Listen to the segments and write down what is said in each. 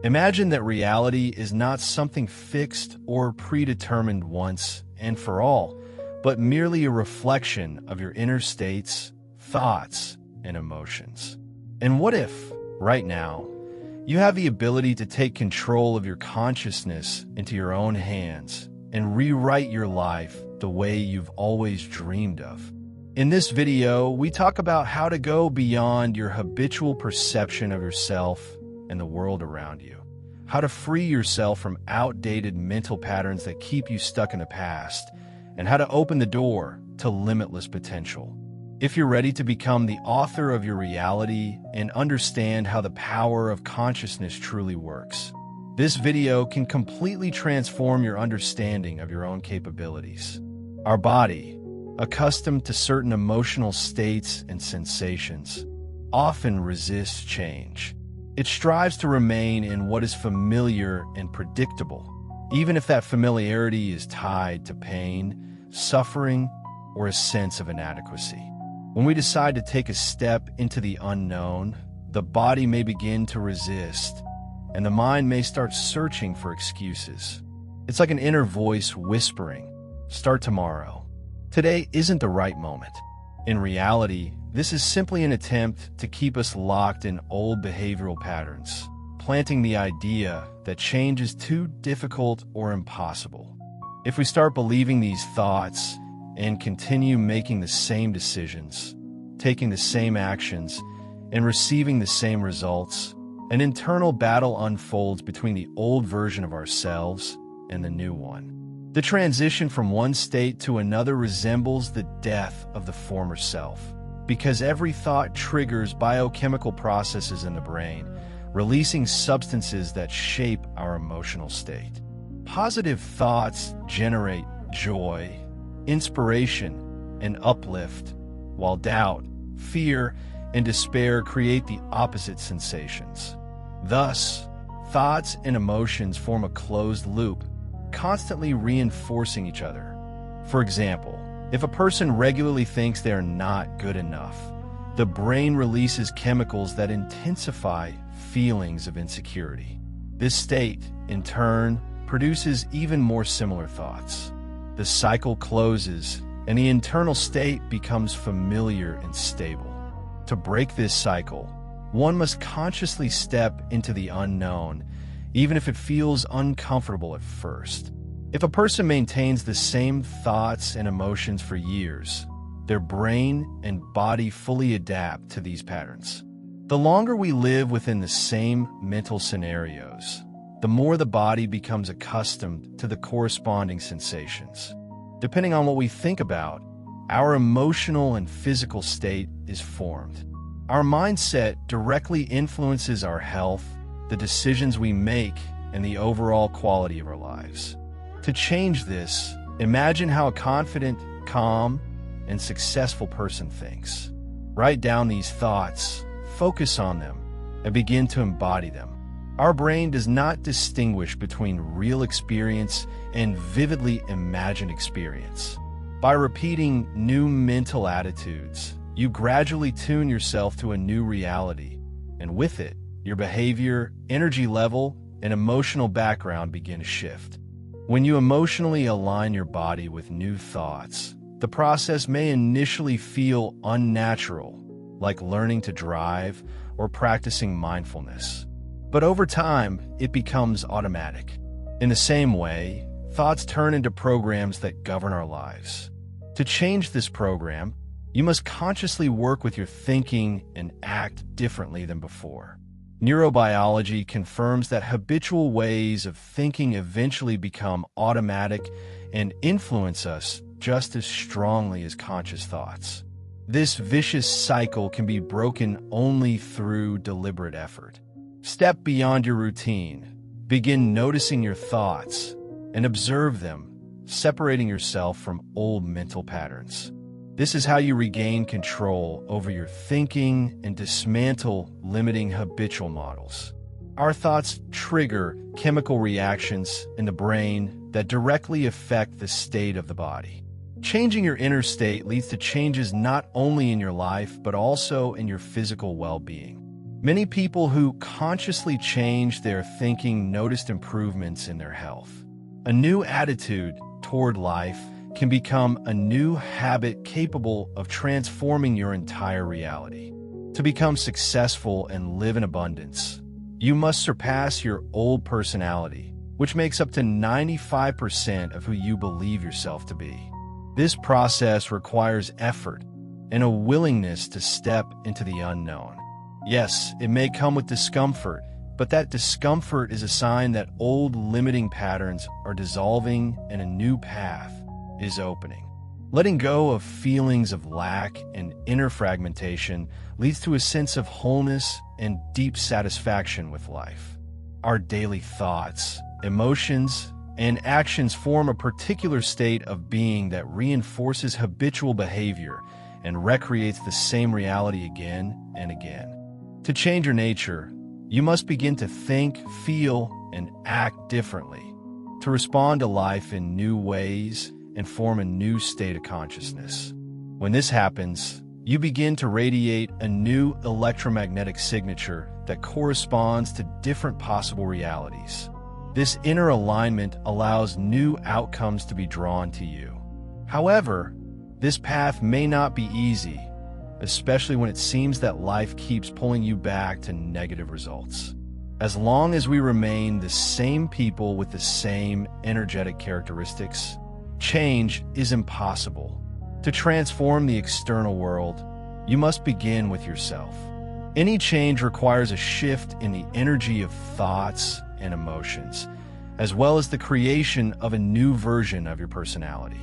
Imagine that reality is not something fixed or predetermined once and for all, but merely a reflection of your inner states, thoughts, and emotions. And what if, right now, you have the ability to take control of your consciousness into your own hands and rewrite your life the way you've always dreamed of? In this video, we talk about how to go beyond your habitual perception of yourself and the world around you, how to free yourself from outdated mental patterns that keep you stuck in the past, and how to open the door to limitless potential. If you're ready to become the author of your reality and understand how the power of consciousness truly works, this video can completely transform your understanding of your own capabilities. Our body, accustomed to certain emotional states and sensations, often resists change. It strives to remain in what is familiar and predictable, even if that familiarity is tied to pain, suffering, or a sense of inadequacy. When we decide to take a step into the unknown, the body may begin to resist, and the mind may start searching for excuses. It's like an inner voice whispering, "Start tomorrow. Today isn't the right moment." In reality, this is simply an attempt to keep us locked in old behavioral patterns, planting the idea that change is too difficult or impossible. If we start believing these thoughts and continue making the same decisions, taking the same actions, and receiving the same results, an internal battle unfolds between the old version of ourselves and the new one. The transition from one state to another resembles the death of the former self, because every thought triggers biochemical processes in the brain, releasing substances that shape our emotional state. Positive thoughts generate joy, inspiration, and uplift, while doubt, fear, and despair create the opposite sensations. Thus, thoughts and emotions form a closed loop, constantly reinforcing each other. For example, if a person regularly thinks they're not good enough, the brain releases chemicals that intensify feelings of insecurity. This state, in turn, produces even more similar thoughts. The cycle closes, and the internal state becomes familiar and stable. To break this cycle, one must consciously step into the unknown, even if it feels uncomfortable at first. If a person maintains the same thoughts and emotions for years, their brain and body fully adapt to these patterns. The longer we live within the same mental scenarios, the more the body becomes accustomed to the corresponding sensations. Depending on what we think about, our emotional and physical state is formed. Our mindset directly influences our health, the decisions we make, and the overall quality of our lives. To change this, imagine how a confident, calm, and successful person thinks. Write down these thoughts, focus on them, and begin to embody them. Our brain does not distinguish between real experience and vividly imagined experience. By repeating new mental attitudes, you gradually tune yourself to a new reality, and with it, your behavior, energy level, and emotional background begin to shift. When you emotionally align your body with new thoughts, the process may initially feel unnatural, like learning to drive or practicing mindfulness. But over time, it becomes automatic. In the same way, thoughts turn into programs that govern our lives. To change this program, you must consciously work with your thinking and act differently than before. Neurobiology confirms that habitual ways of thinking eventually become automatic and influence us just as strongly as conscious thoughts. This vicious cycle can be broken only through deliberate effort. Step beyond your routine. Begin noticing your thoughts and observe them, separating yourself from old mental patterns. This is how you regain control over your thinking and dismantle limiting habitual models. Our thoughts trigger chemical reactions in the brain that directly affect the state of the body. Changing your inner state leads to changes not only in your life, but also in your physical well-being. Many people who consciously changed their thinking noticed improvements in their health. A new attitude toward life can become a new habit capable of transforming your entire reality. To become successful and live in abundance, you must surpass your old personality, which makes up to 95% of who you believe yourself to be. This process requires effort and a willingness to step into the unknown. Yes, it may come with discomfort, but that discomfort is a sign that old limiting patterns are dissolving and a new path is opening. Letting go of feelings of lack and inner fragmentation leads to a sense of wholeness and deep satisfaction with life. Our daily thoughts, emotions, and actions form a particular state of being that reinforces habitual behavior and recreates the same reality again and again. To change your nature, you must begin to think, feel, and act differently, to respond to life in new ways and form a new state of consciousness. When this happens, you begin to radiate a new electromagnetic signature that corresponds to different possible realities. This inner alignment allows new outcomes to be drawn to you. However, this path may not be easy, especially when it seems that life keeps pulling you back to negative results. As long as we remain the same people with the same energetic characteristics, change is impossible. To transform the external world, you must begin with yourself. Any change requires a shift in the energy of thoughts and emotions, as well as the creation of a new version of your personality.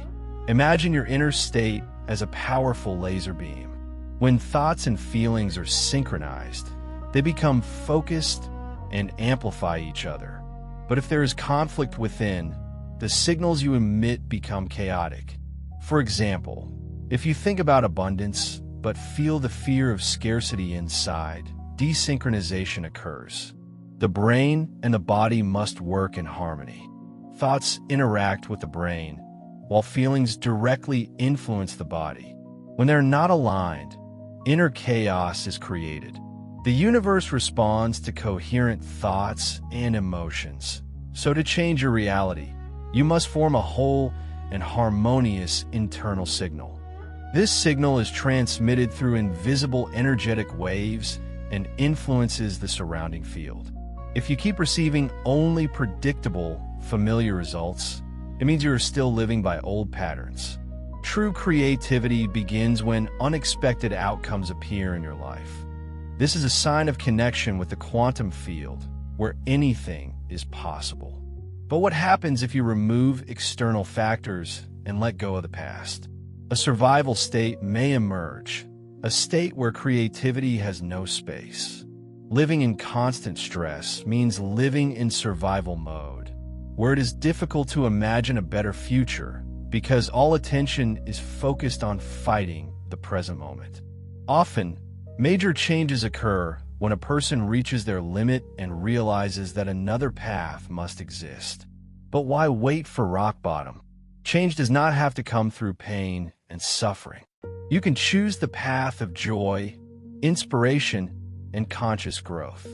Imagine your inner state as a powerful laser beam. When thoughts and feelings are synchronized, they become focused and amplify each other. But if there is conflict within, the signals you emit become chaotic. For example, if you think about abundance but feel the fear of scarcity inside, desynchronization occurs. The brain and the body must work in harmony. Thoughts interact with the brain, while feelings directly influence the body. When they're not aligned, inner chaos is created. The universe responds to coherent thoughts and emotions. So to change your reality, you must form a whole and harmonious internal signal. This signal is transmitted through invisible energetic waves and influences the surrounding field. If you keep receiving only predictable, familiar results, it means you are still living by old patterns. True creativity begins when unexpected outcomes appear in your life. This is a sign of connection with the quantum field, where anything is possible. But what happens if you remove external factors and let go of the past? A survival state may emerge, a state where creativity has no space. Living in constant stress means living in survival mode, where it is difficult to imagine a better future because all attention is focused on fighting the present moment. Often, major changes occur when a person reaches their limit and realizes that another path must exist. But why wait for rock bottom? Change does not have to come through pain and suffering. You can choose the path of joy, inspiration, and conscious growth.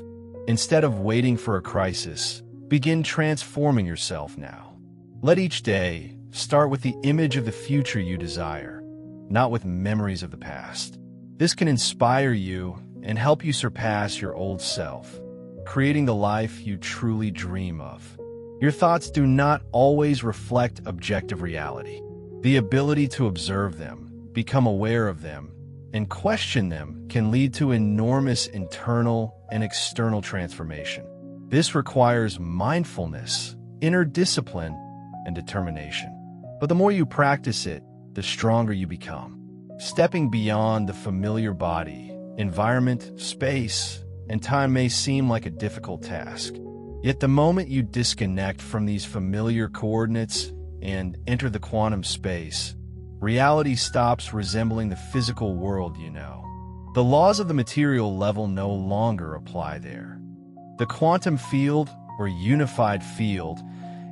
Instead of waiting for a crisis, begin transforming yourself now. Let each day start with the image of the future you desire, not with memories of the past. This can inspire you and help you surpass your old self, creating the life you truly dream of. Your thoughts do not always reflect objective reality. The ability to observe them, become aware of them, and question them can lead to enormous internal and external transformation. This requires mindfulness, inner discipline, and determination. But the more you practice it, the stronger you become. Stepping beyond the familiar body, environment, space, and time may seem like a difficult task. Yet the moment you disconnect from these familiar coordinates and enter the quantum space, reality stops resembling the physical world you know. The laws of the material level no longer apply there. The quantum field, or unified field,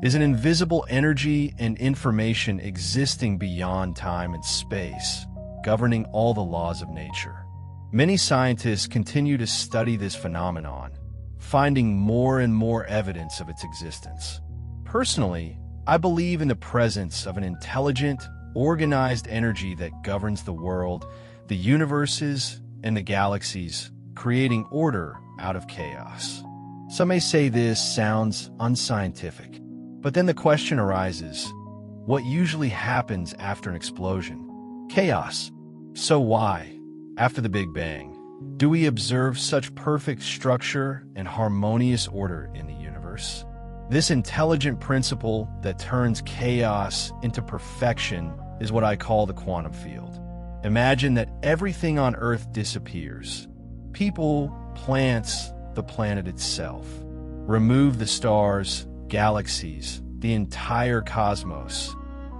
is an invisible energy and information existing beyond time and space, governing all the laws of nature. Many scientists continue to study this phenomenon, finding more and more evidence of its existence. Personally, I believe in the presence of an intelligent, organized energy that governs the world, the universes, and the galaxies, creating order out of chaos. Some may say this sounds unscientific, but then the question arises, what usually happens after an explosion? Chaos. So why, after the Big Bang, do we observe such perfect structure and harmonious order in the universe? This intelligent principle that turns chaos into perfection is what I call the quantum field. Imagine that everything on Earth disappears. People, plants, the planet itself. Remove the stars, galaxies, the entire cosmos,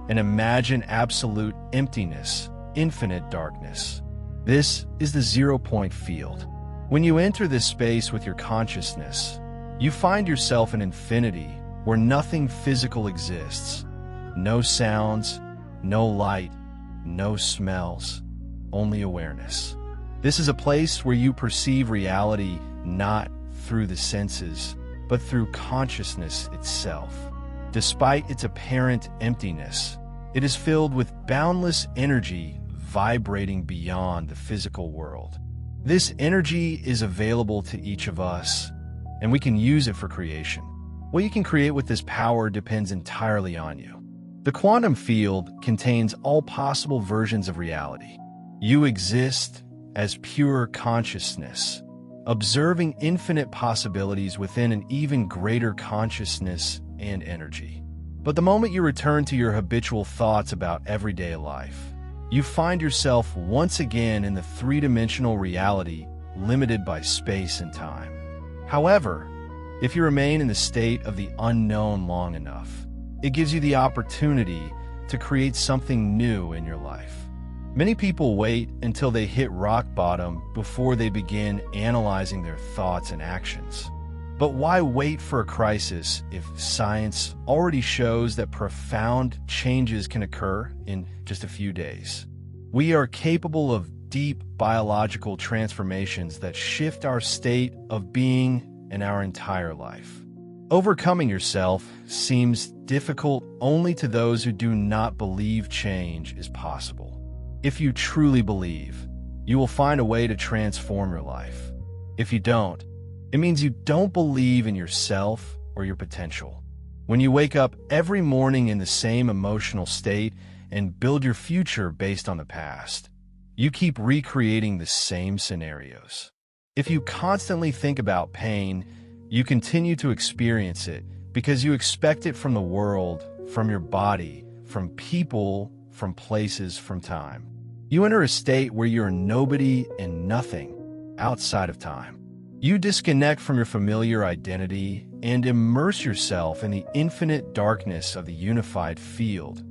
and imagine absolute emptiness, infinite darkness. This is the zero-point field. When you enter this space with your consciousness, you find yourself in infinity where nothing physical exists. No sounds, no light, no smells, only awareness. This is a place where you perceive reality not through the senses, but through consciousness itself. Despite its apparent emptiness, it is filled with boundless energy vibrating beyond the physical world. This energy is available to each of us, and we can use it for creation. What you can create with this power depends entirely on you. The quantum field contains all possible versions of reality. You exist as pure consciousness, observing infinite possibilities within an even greater consciousness and energy. But the moment you return to your habitual thoughts about everyday life, you find yourself once again in the three-dimensional reality limited by space and time. However, if you remain in the state of the unknown long enough, it gives you the opportunity to create something new in your life. Many people wait until they hit rock bottom before they begin analyzing their thoughts and actions. But why wait for a crisis if science already shows that profound changes can occur in just a few days? We are capable of deep biological transformations that shift our state of being and our entire life. Overcoming yourself seems difficult only to those who do not believe change is possible. If you truly believe, you will find a way to transform your life. If you don't, it means you don't believe in yourself or your potential. When you wake up every morning in the same emotional state and build your future based on the past, you keep recreating the same scenarios. If you constantly think about pain, you continue to experience it because you expect it from the world, from your body, from people, from places, from time. You enter a state where you're nobody and nothing outside of time. You disconnect from your familiar identity and immerse yourself in the infinite darkness of the unified field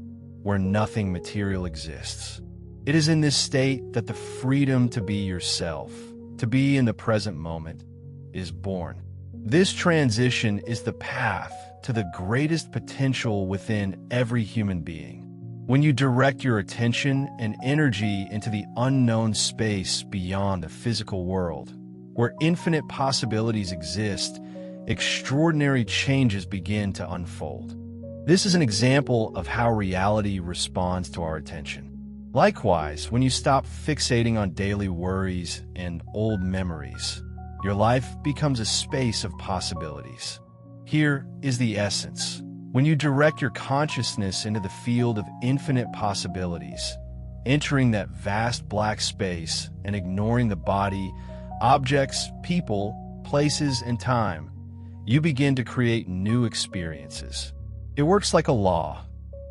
where nothing material exists. It is in this state that the freedom to be yourself, to be in the present moment, is born. This transition is the path to the greatest potential within every human being. When you direct your attention and energy into the unknown space beyond the physical world, where infinite possibilities exist, extraordinary changes begin to unfold. This is an example of how reality responds to our attention. Likewise, when you stop fixating on daily worries and old memories, your life becomes a space of possibilities. Here is the essence. When you direct your consciousness into the field of infinite possibilities, entering that vast black space and ignoring the body, objects, people, places, and time, you begin to create new experiences. It works like a law.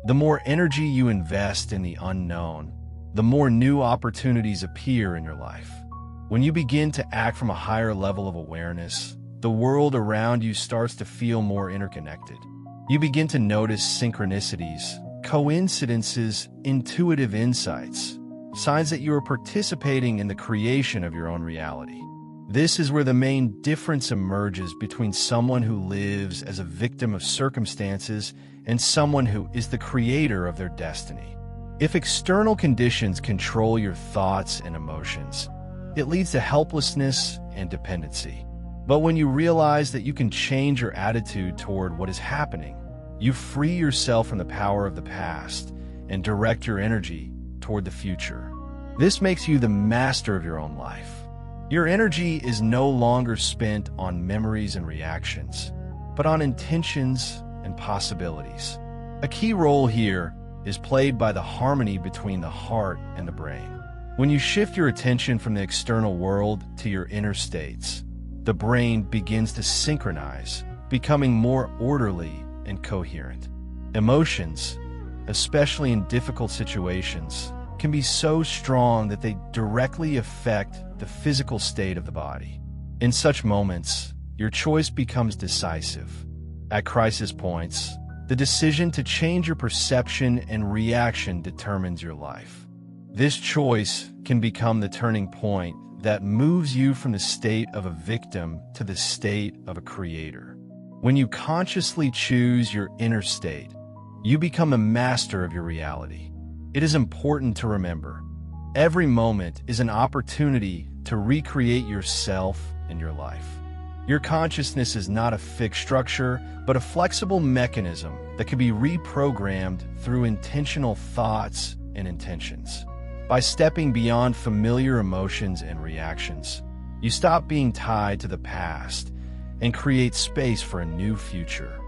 The more energy you invest in the unknown, the more new opportunities appear in your life. When you begin to act from a higher level of awareness, the world around you starts to feel more interconnected. You begin to notice synchronicities, coincidences, intuitive insights, signs that you are participating in the creation of your own reality. This is where the main difference emerges between someone who lives as a victim of circumstances and someone who is the creator of their destiny. If external conditions control your thoughts and emotions, It leads to helplessness and dependency. But when you realize that you can change your attitude toward what is happening, you free yourself from the power of the past and direct your energy toward the future. This makes you the master of your own life. Your energy is no longer spent on memories and reactions, but on intentions and possibilities. A key role here is played by the harmony between the heart and the brain. When you shift your attention from the external world to your inner states, the brain begins to synchronize, becoming more orderly and coherent. Emotions, especially in difficult situations, can be so strong that they directly affect the physical state of the body. In such moments, your choice becomes decisive. At crisis points, the decision to change your perception and reaction determines your life. This choice can become the turning point that moves you from the state of a victim to the state of a creator. When you consciously choose your inner state, you become a master of your reality. It is important to remember, every moment is an opportunity to recreate yourself and your life. Your consciousness is not a fixed structure, but a flexible mechanism that can be reprogrammed through intentional thoughts and intentions. By stepping beyond familiar emotions and reactions, you stop being tied to the past and create space for a new future.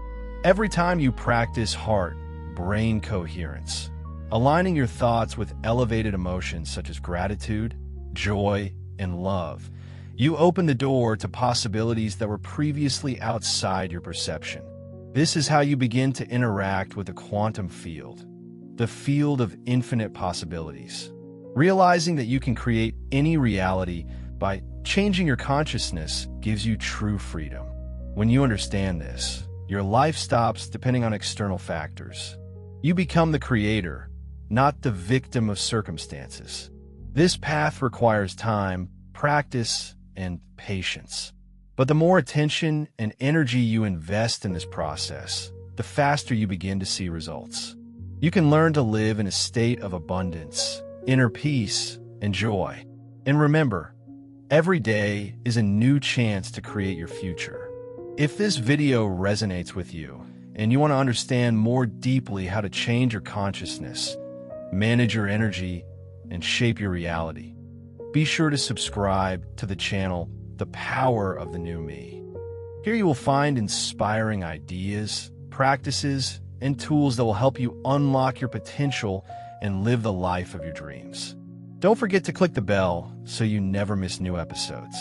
Every time you practice heart-brain coherence, aligning your thoughts with elevated emotions such as gratitude, joy, and love, you open the door to possibilities that were previously outside your perception. This is how you begin to interact with the quantum field, the field of infinite possibilities. Realizing that you can create any reality by changing your consciousness gives you true freedom. When you understand this, your life stops depending on external factors. You become the creator, not the victim of circumstances. This path requires time, practice, and patience. But the more attention and energy you invest in this process, the faster you begin to see results. You can learn to live in a state of abundance, inner peace, and joy. And remember, every day is a new chance to create your future. If this video resonates with you, and you want to understand more deeply how to change your consciousness, manage your energy, and shape your reality, be sure to subscribe to the channel, The Power of the New Me. Here you will find inspiring ideas, practices, and tools that will help you unlock your potential and live the life of your dreams. Don't forget to click the bell so you never miss new episodes.